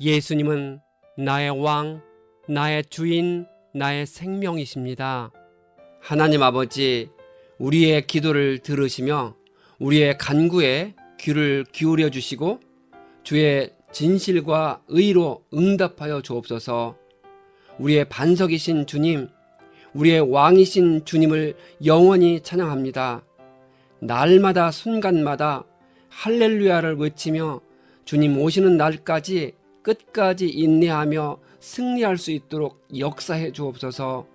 예수님은 나의 왕, 나의 주인, 나의 생명이십니다. 하나님 아버지, 우리의 기도를 들으시며 우리의 간구에 귀를 기울여 주시고 주의 진실과 의로 응답하여 주옵소서. 우리의 반석이신 주님, 우리의 왕이신 주님을 영원히 찬양합니다. 날마다 순간마다 할렐루야를 외치며 주님 오시는 날까지 끝까지 인내하며 승리할 수 있도록 역사해 주옵소서.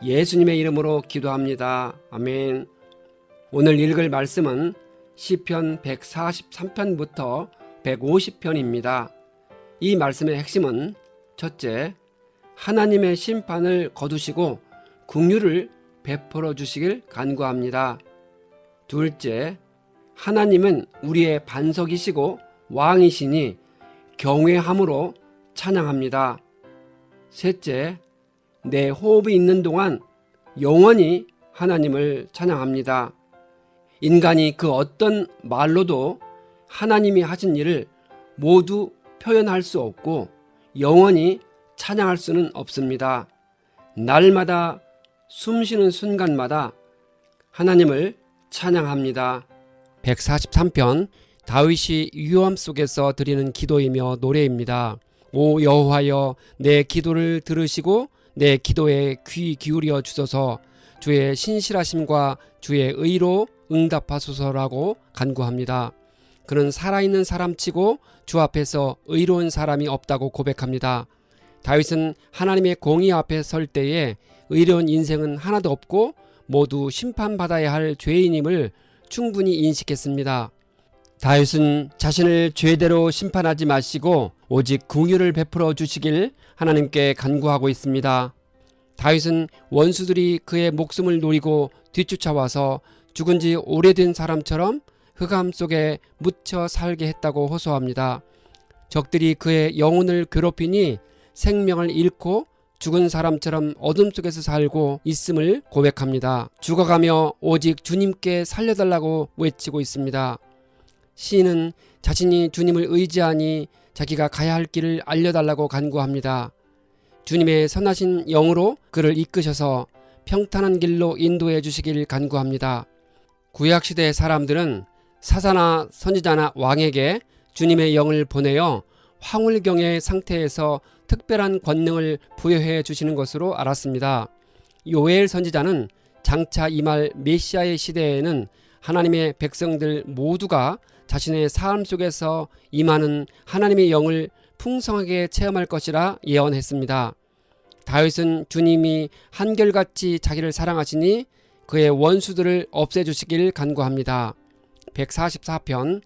예수님의 이름으로 기도합니다. 아멘. 오늘 읽을 말씀은 시편 143편부터 150편입니다. 이 말씀의 핵심은 첫째, 하나님의 심판을 거두시고 긍휼을 베풀어 주시길 간구합니다. 둘째, 하나님은 우리의 반석이시고 왕이시니 경외함으로 찬양합니다. 셋째, 내 호흡이 있는 동안 영원히 하나님을 찬양합니다. 인간이 그 어떤 말로도 하나님이 하신 일을 모두 표현할 수 없고 영원히 찬양할 수는 없습니다. 날마다 숨쉬는 순간마다 하나님을 찬양합니다. 143편 다윗이 위험 속에서 드리는 기도이며 노래입니다. 오 여호와여, 내 기도를 들으시고 내 기도에 귀 기울여 주소서. 주의 신실하심과 주의 의로 응답하소서라고 간구합니다. 그는 살아있는 사람치고 주 앞에서 의로운 사람이 없다고 고백합니다. 다윗은 하나님의 공의 앞에 설 때에 의로운 인생은 하나도 없고 모두 심판받아야 할 죄인임을 충분히 인식했습니다. 다윗은 자신을 죄대로 심판하지 마시고 오직 긍휼을 베풀어 주시길 하나님께 간구하고 있습니다. 다윗은 원수들이 그의 목숨을 노리고 뒤쫓아와서 죽은 지 오래된 사람처럼 흑암 속에 묻혀 살게 했다고 호소합니다. 적들이 그의 영혼을 괴롭히니 생명을 잃고 죽은 사람처럼 어둠 속에서 살고 있음을 고백합니다. 죽어가며 오직 주님께 살려달라고 외치고 있습니다. 시인은 자신이 주님을 의지하니 자기가 가야 할 길을 알려달라고 간구합니다. 주님의 선하신 영으로 그를 이끄셔서 평탄한 길로 인도해 주시길 간구합니다. 구약시대의 사람들은 사사나 선지자나 왕에게 주님의 영을 보내어 황홀경의 상태에서 특별한 권능을 부여해 주시는 것으로 알았습니다. 요엘 선지자는 장차 임할 메시아의 시대에는 하나님의 백성들 모두가 자신의 삶 속에서 임하는 하나님의 영을 풍성하게 체험할 것이라 예언했습니다. 다윗은 주님이 한결같이 자기를 사랑하시니 그의 원수들을 없애주시길 간구합니다. 144편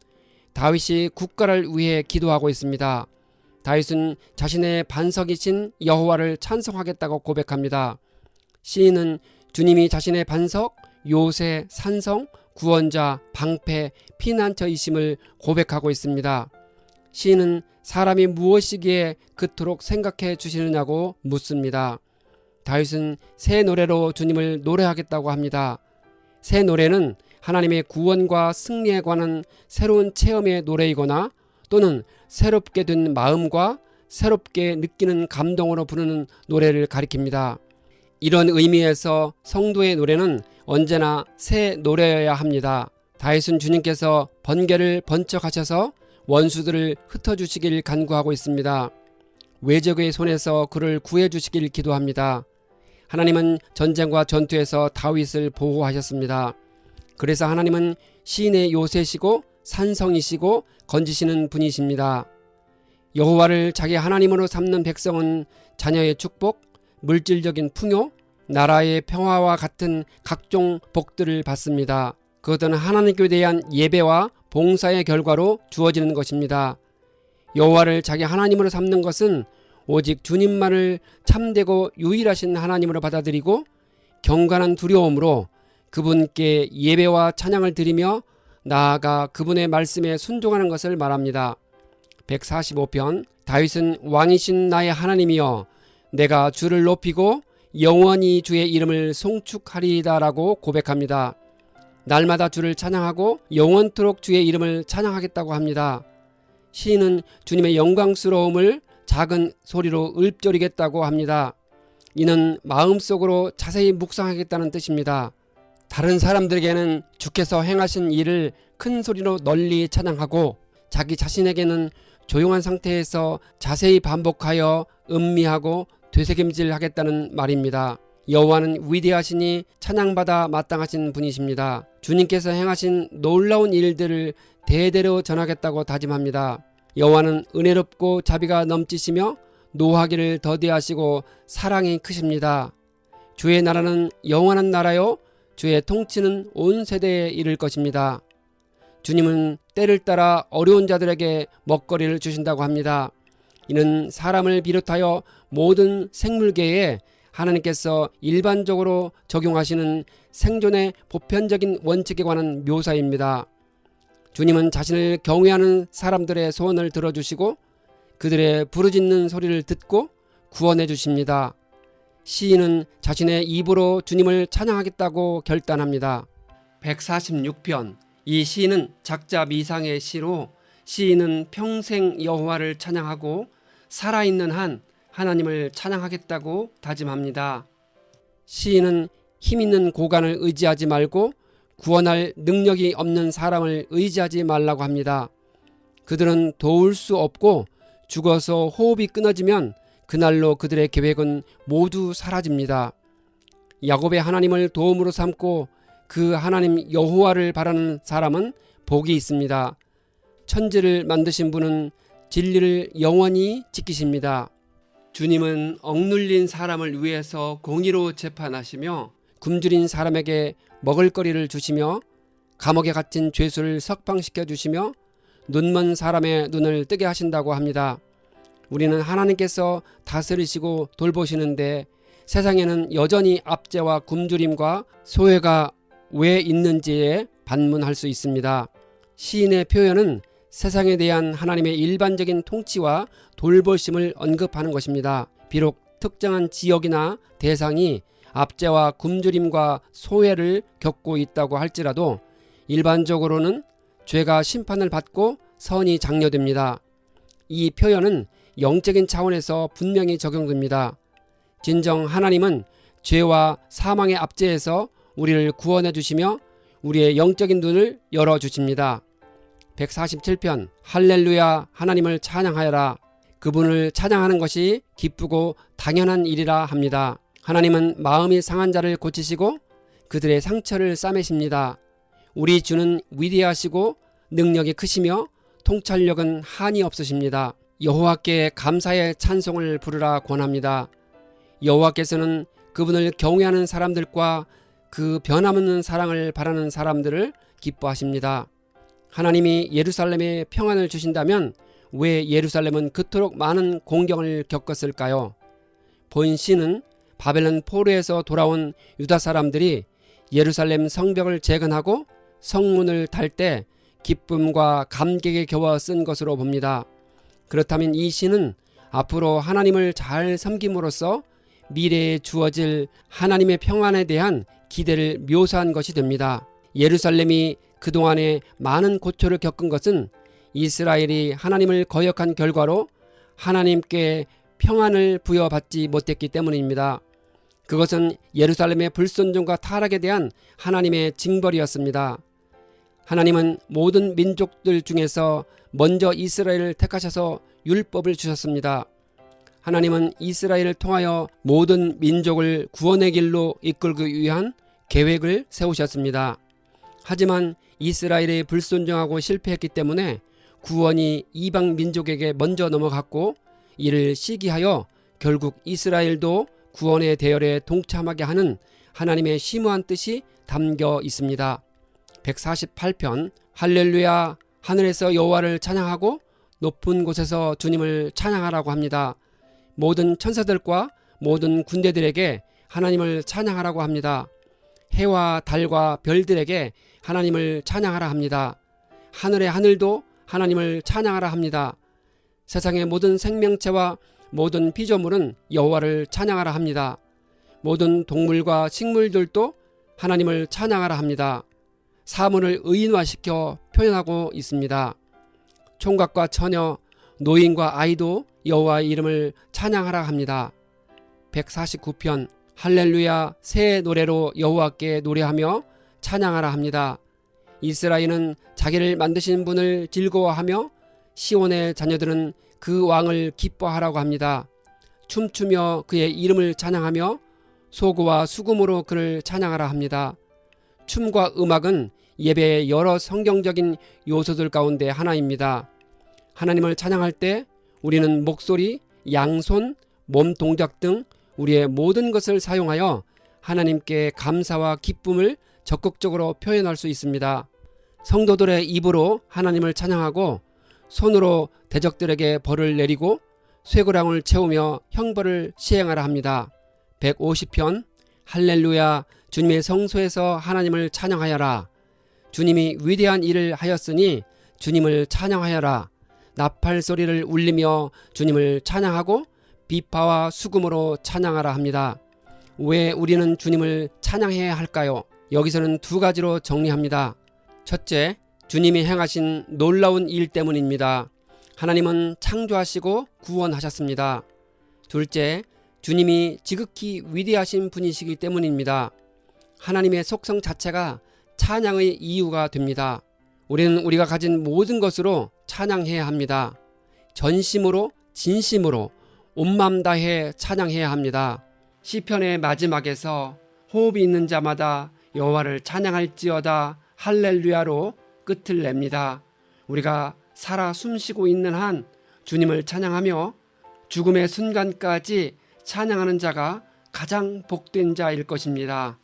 다윗이 국가를 위해 기도하고 있습니다. 다윗은 자신의 반석이신 여호와를 찬송하겠다고 고백합니다. 시인은 주님이 자신의 반석, 요새, 산성, 구원자, 방패, 피난처이심을 고백하고 있습니다. 시인은 사람이 무엇이기에 그토록 생각해 주시느냐고 묻습니다. 다윗은 새 노래로 주님을 노래하겠다고 합니다. 새 노래는 하나님의 구원과 승리에 관한 새로운 체험의 노래이거나 또는 새롭게 된 마음과 새롭게 느끼는 감동으로 부르는 노래를 가리킵니다. 이런 의미에서 성도의 노래는 언제나 새 노래여야 합니다. 다윗은 주님께서 번개를 번쩍하셔서 원수들을 흩어주시길 간구하고 있습니다. 외적의 손에서 그를 구해주시길 기도합니다. 하나님은 전쟁과 전투에서 다윗을 보호하셨습니다. 그래서 하나님은 시인의 요새시고 산성이시고 건지시는 분이십니다. 여호와를 자기 하나님으로 삼는 백성은 자녀의 축복, 물질적인 풍요, 나라의 평화와 같은 각종 복들을 받습니다. 그것은 하나님께 대한 예배와 봉사의 결과로 주어지는 것입니다. 여호와를 자기 하나님으로 삼는 것은 오직 주님만을 참되고 유일하신 하나님으로 받아들이고 경건한 두려움으로 그분께 예배와 찬양을 드리며 나아가 그분의 말씀에 순종하는 것을 말합니다. 145편 다윗은 왕이신 나의 하나님이여 내가 주를 높이고 영원히 주의 이름을 송축하리이다라고 고백합니다. 날마다 주를 찬양하고 영원토록 주의 이름을 찬양하겠다고 합니다. 시인은 주님의 영광스러움을 작은 소리로 읊조리겠다고 합니다. 이는 마음속으로 자세히 묵상하겠다는 뜻입니다. 다른 사람들에게는 주께서 행하신 일을 큰 소리로 널리 찬양하고 자기 자신에게는 조용한 상태에서 자세히 반복하여 음미하고 되새김질하겠다는 말입니다. 여호와는 위대하시니 찬양받아 마땅하신 분이십니다. 주님께서 행하신 놀라운 일들을 대대로 전하겠다고 다짐합니다. 여호와는 은혜롭고 자비가 넘치시며 노하기를 더디하시고 사랑이 크십니다. 주의 나라는 영원한 나라요 주의 통치는 온 세대에 이를 것입니다. 주님은 때를 따라 어려운 자들에게 먹거리를 주신다고 합니다. 이는 사람을 비롯하여 모든 생물계에 하나님께서 일반적으로 적용하시는 생존의 보편적인 원칙에 관한 묘사입니다. 주님은 자신을 경외하는 사람들의 소원을 들어주시고 그들의 부르짖는 소리를 듣고 구원해 주십니다. 시인은 자신의 입으로 주님을 찬양하겠다고 결단합니다. 146편. 이 시는 작자 미상의 시로 시인은 평생 여호와를 찬양하고 살아있는 한 하나님을 찬양하겠다고 다짐합니다. 시인은 힘있는 고관을 의지하지 말고 구원할 능력이 없는 사람을 의지하지 말라고 합니다. 그들은 도울 수 없고 죽어서 호흡이 끊어지면 그날로 그들의 계획은 모두 사라집니다. 야곱의 하나님을 도움으로 삼고 그 하나님 여호와를 바라는 사람은 복이 있습니다. 천지를 만드신 분은 진리를 영원히 지키십니다. 주님은 억눌린 사람을 위해서 공의로 재판하시며 굶주린 사람에게 먹을거리를 주시며 감옥에 갇힌 죄수를 석방시켜 주시며 눈먼 사람의 눈을 뜨게 하신다고 합니다. 우리는 하나님께서 다스리시고 돌보시는데 세상에는 여전히 압제와 굶주림과 소외가 왜 있는지에 반문할 수 있습니다. 시인의 표현은 세상에 대한 하나님의 일반적인 통치와 돌보심을 언급하는 것입니다. 비록 특정한 지역이나 대상이 압제와 굶주림과 소외를 겪고 있다고 할지라도 일반적으로는 죄가 심판을 받고 선이 장려됩니다. 이 표현은 영적인 차원에서 분명히 적용됩니다. 진정 하나님은 죄와 사망의 압제에서 우리를 구원해 주시며 우리의 영적인 눈을 열어 주십니다. 147편. 할렐루야 하나님을 찬양하여라. 그분을 찬양하는 것이 기쁘고 당연한 일이라 합니다. 하나님은 마음이 상한 자를 고치시고 그들의 상처를 싸매십니다. 우리 주는 위대하시고 능력이 크시며 통찰력은 한이 없으십니다. 여호와께 감사의 찬송을 부르라 권합니다. 여호와께서는 그분을 경외하는 사람들과 그 변함없는 사랑을 바라는 사람들을 기뻐하십니다. 하나님이 예루살렘에 평안을 주신다면 왜 예루살렘은 그토록 많은 공경을 겪었을까요? 본 시는 바벨론 포로에서 돌아온 유다 사람들이 예루살렘 성벽을 재건하고 성문을 달 때 기쁨과 감격에 겨워 쓴 것으로 봅니다. 그렇다면 이 시는 앞으로 하나님을 잘 섬김으로써 미래에 주어질 하나님의 평안에 대한 기대를 묘사한 것이 됩니다. 예루살렘이 그동안에 많은 고초를 겪은 것은 이스라엘이 하나님을 거역한 결과로 하나님께 평안을 부여받지 못했기 때문입니다. 그것은 예루살렘의 불순종과 타락에 대한 하나님의 징벌이었습니다. 하나님은 모든 민족들 중에서 먼저 이스라엘을 택하셔서 율법을 주셨습니다. 하나님은 이스라엘을 통하여 모든 민족을 구원의 길로 이끌기 위한 계획을 세우셨습니다. 하지만 이스라엘이 불순종하고 실패했기 때문에 구원이 이방 민족에게 먼저 넘어갔고 이를 시기하여 결국 이스라엘도 구원의 대열에 동참하게 하는 하나님의 심오한 뜻이 담겨 있습니다. 148편. 할렐루야 하늘에서 여호와를 찬양하고 높은 곳에서 주님을 찬양하라고 합니다. 모든 천사들과 모든 군대들에게 하나님을 찬양하라고 합니다. 해와 달과 별들에게 하나님을 찬양하라 합니다. 하늘의 하늘도 하나님을 찬양하라 합니다. 세상의 모든 생명체와 모든 피조물은 여호와를 찬양하라 합니다. 모든 동물과 식물들도 하나님을 찬양하라 합니다. 사물을 의인화시켜 표현하고 있습니다. 총각과 처녀, 노인과 아이도 여호와의 이름을 찬양하라 합니다. 149편 할렐루야 새 노래로 여호와께 노래하며 찬양하라 합니다. 이스라엘은 자기를 만드신 분을 즐거워하며 시온의 자녀들은 그 왕을 기뻐하라고 합니다. 춤추며 그의 이름을 찬양하며 소고와 수금으로 그를 찬양하라 합니다. 춤과 음악은 예배의 여러 성경적인 요소들 가운데 하나입니다. 하나님을 찬양할 때 우리는 목소리, 양손, 몸 동작 등 우리의 모든 것을 사용하여 하나님께 감사와 기쁨을 적극적으로 표현할 수 있습니다. 성도들의 입으로 하나님을 찬양하고 손으로 대적들에게 벌을 내리고 쇠고랑을 채우며 형벌을 시행하라 합니다. 150편 할렐루야 주님의 성소에서 하나님을 찬양하여라. 주님이 위대한 일을 하였으니 주님을 찬양하여라. 나팔 소리를 울리며 주님을 찬양하고 비파와 수금으로 찬양하라 합니다. 왜 우리는 주님을 찬양해야 할까요? 여기서는 두 가지로 정리합니다. 첫째, 주님이 행하신 놀라운 일 때문입니다. 하나님은 창조하시고 구원하셨습니다. 둘째, 주님이 지극히 위대하신 분이시기 때문입니다. 하나님의 속성 자체가 찬양의 이유가 됩니다. 우리는 우리가 가진 모든 것으로 찬양해야 합니다. 전심으로 진심으로 온 마음 다해 찬양해야 합니다. 시편의 마지막에서 호흡이 있는 자마다 여호와를 찬양할지어다 할렐루야로 끝을 냅니다. 우리가 살아 숨쉬고 있는 한 주님을 찬양하며 죽음의 순간까지 찬양하는 자가 가장 복된 자일 것입니다.